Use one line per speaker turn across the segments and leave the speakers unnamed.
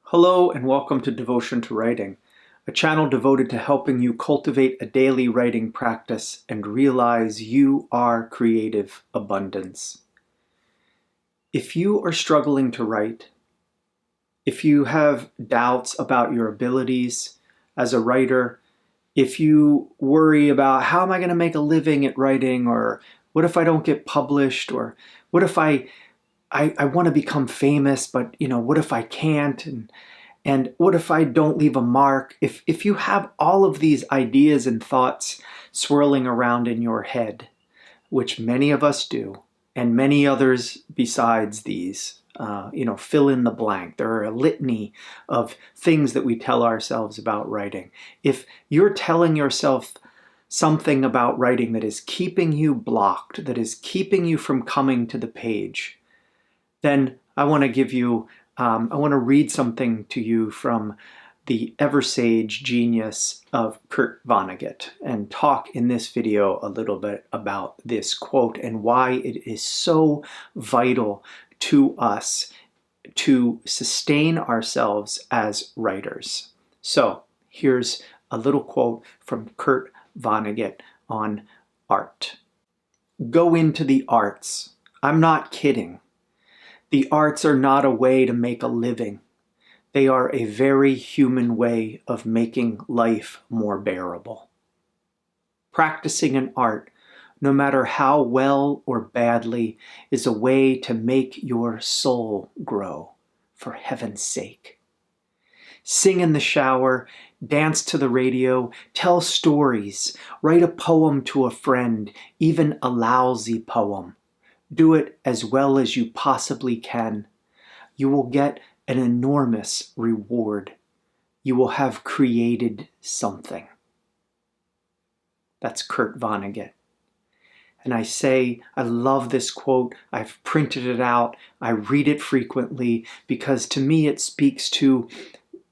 Hello and welcome to Devotion to Writing, a channel devoted to helping you cultivate a daily writing practice and realize you are creative abundance. If you are struggling to write, if you have doubts about your abilities as a writer, if you worry about how am I going to make a living at writing, or what if I don't get published, or what if I want to become famous, but what if I can't? And what if I don't leave a mark? If you have all of these ideas and thoughts swirling around in your head, which many of us do, and many others besides these, fill in the blank. There are a litany of things that we tell ourselves about writing. If you're telling yourself something about writing that is keeping you blocked, that is keeping you from coming to the page, then I want to read something to you from the ever-sage genius of Kurt Vonnegut and talk in this video a little bit about this quote and why it is so vital to us to sustain ourselves as writers. So here's a little quote from Kurt Vonnegut on art. Go into the arts. I'm not kidding. The arts are not a way to make a living. They are a very human way of making life more bearable. Practicing an art, no matter how well or badly, is a way to make your soul grow, for heaven's sake. Sing in the shower, dance to the radio, tell stories, write a poem to a friend, even a lousy poem. Do it as well as you possibly can. You will get an enormous reward. You will have created something. That's Kurt Vonnegut. And I love this quote. I've printed it out. I read it frequently because to me it speaks to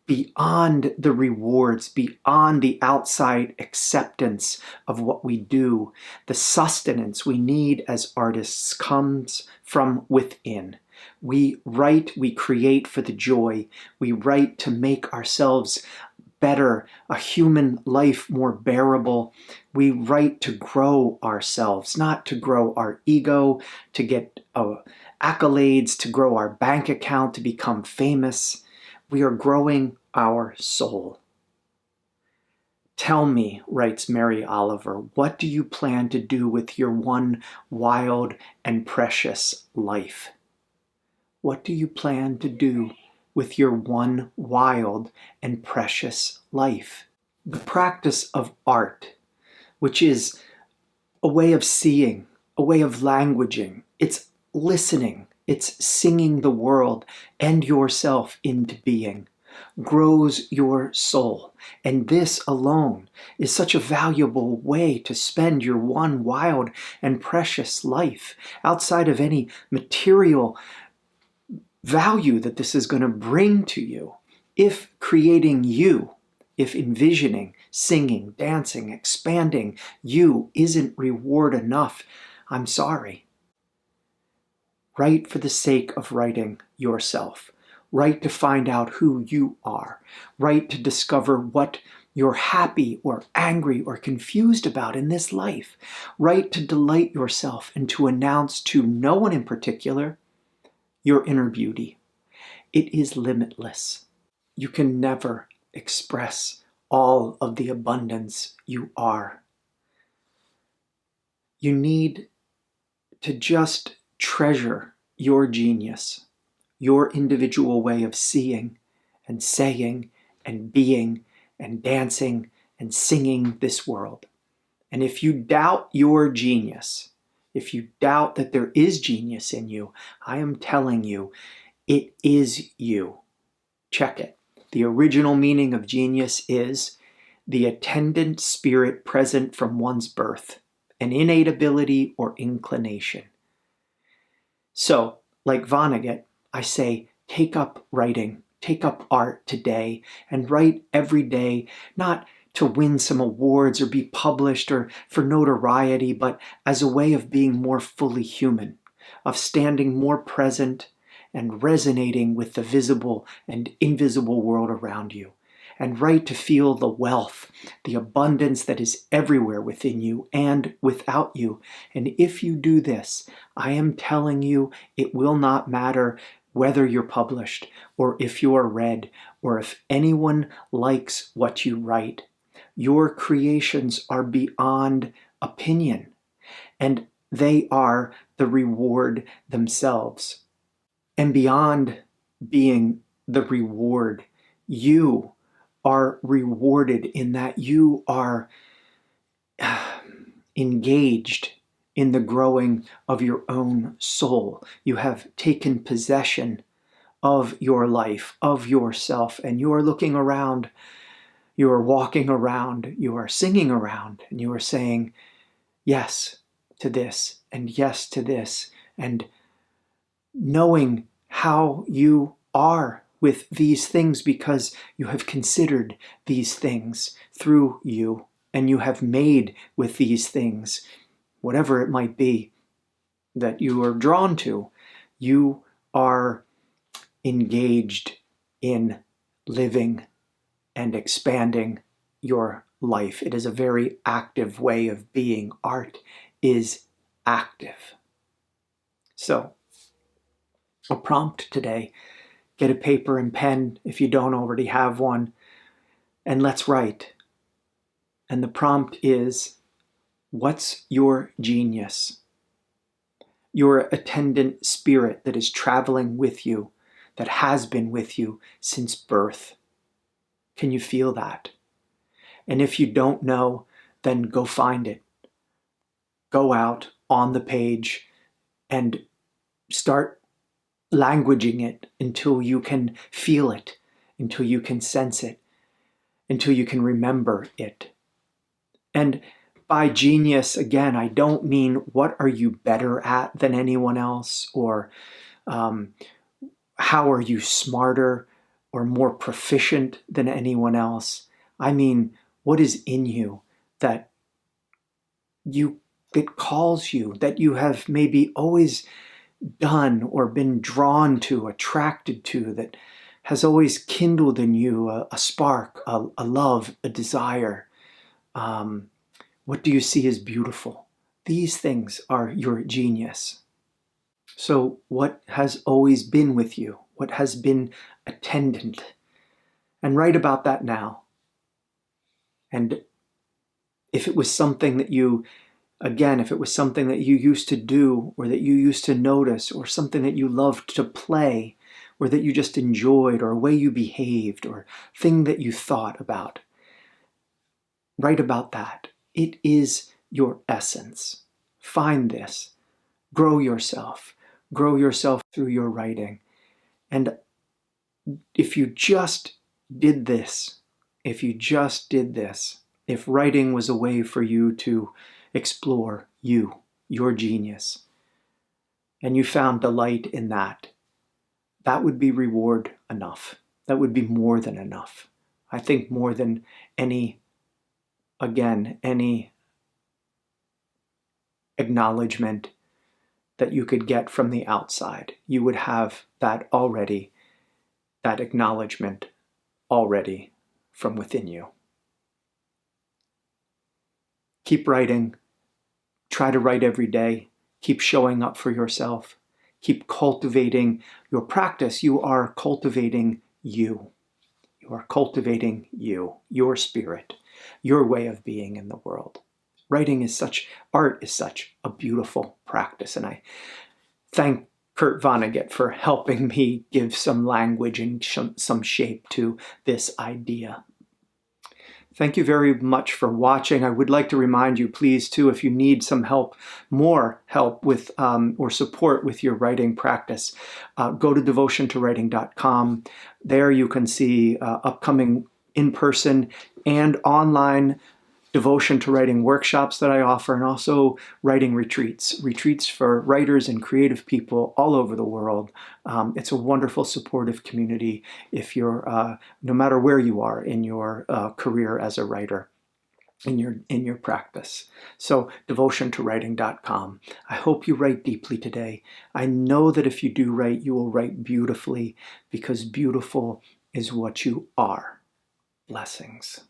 beyond the rewards, beyond the outside acceptance of what we do. The sustenance we need as artists comes from within. We write, we create for the joy. We write to make ourselves better, a human life more bearable. We write to grow ourselves, not to grow our ego, to get accolades, to grow our bank account, to become famous. We are growing our soul. Tell me, writes Mary Oliver, what do you plan to do with your one wild and precious life? What do you plan to do with your one wild and precious life? The practice of art, which is a way of seeing, a way of languaging, it's listening, it's singing the world and yourself into being, grows your soul. And this alone is such a valuable way to spend your one wild and precious life outside of any material value that this is going to bring to you. If creating you, if envisioning, singing, dancing, expanding you isn't reward enough, I'm sorry. Write for the sake of writing yourself. Write to find out who you are. Write to discover what you're happy or angry or confused about in this life. Write to delight yourself and to announce to no one in particular your inner beauty. It is limitless. You can never express all of the abundance you are. You need to just treasure your genius, your individual way of seeing and saying and being and dancing and singing this world. And if you doubt your genius, if you doubt that there is genius in you, I am telling you, it is you. Check it. The original meaning of genius is the attendant spirit present from one's birth, an innate ability or inclination. So, like Vonnegut, I say, take up writing, take up art today, and write every day, not to win some awards or be published or for notoriety, but as a way of being more fully human, of standing more present and resonating with the visible and invisible world around you. And write to feel the wealth, the abundance that is everywhere within you and without you. And if you do this, I am telling you, it will not matter whether you're published, or if you are read, or if anyone likes what you write. Your creations are beyond opinion, and they are the reward themselves. And beyond being the reward, you are rewarded in that you are engaged in the growing of your own soul. You have taken possession of your life, of yourself, and you are looking around, you are walking around, you are singing around, and you are saying yes to this, and yes to this, and knowing how you are with these things because you have considered these things through you, and you have made with these things, whatever it might be that you are drawn to. You are engaged in living and expanding your life. It is a very active way of being. Art is active. So, a prompt today. Get a paper and pen if you don't already have one, and let's write. And the prompt is, what's your genius? Your attendant spirit that is traveling with you, that has been with you since birth. Can you feel that? And if you don't know, then go find it. Go out on the page and start languaging it until you can feel it, until you can sense it, until you can remember it. And by genius, again, I don't mean what are you better at than anyone else, or how are you smarter or more proficient than anyone else. I mean, what is in you that calls you, that you have maybe always done or been drawn to, attracted to, that has always kindled in you a spark, a love, a desire. What do you see as beautiful? These things are your genius. So what has always been with you? What has been attendant? And write about that now. And if it was something that you, again, if it was something that you used to do, or that you used to notice, or something that you loved to play, or that you just enjoyed, or a way you behaved, or thing that you thought about, write about that. It is your essence. Find this. Grow yourself. Grow yourself through your writing. And if you just did this, if writing was a way for you to explore you, your genius, and you found delight in that, that would be reward enough. That would be more than enough. I think more than any acknowledgement that you could get from the outside. You would have that already, that acknowledgement already from within you. Keep writing. Try to write every day. Keep showing up for yourself. Keep cultivating your practice. You are cultivating you. You are cultivating you, your spirit, your way of being in the world. Art is such a beautiful practice. And I thank Kurt Vonnegut for helping me give some language and some shape to this idea. Thank you very much for watching. I would like to remind you, please, too, if you need some help, more help with or support with your writing practice, go to devotiontowriting.com. There you can see upcoming in-person and online devotion to writing workshops that I offer, and also writing retreats for writers and creative people all over the world. It's a wonderful, supportive community if you're, no matter where you are in your career as a writer. in your practice. So devotiontowriting.com. I hope you write deeply today. I know that if you do write, you will write beautifully, because beautiful is what you are. Blessings.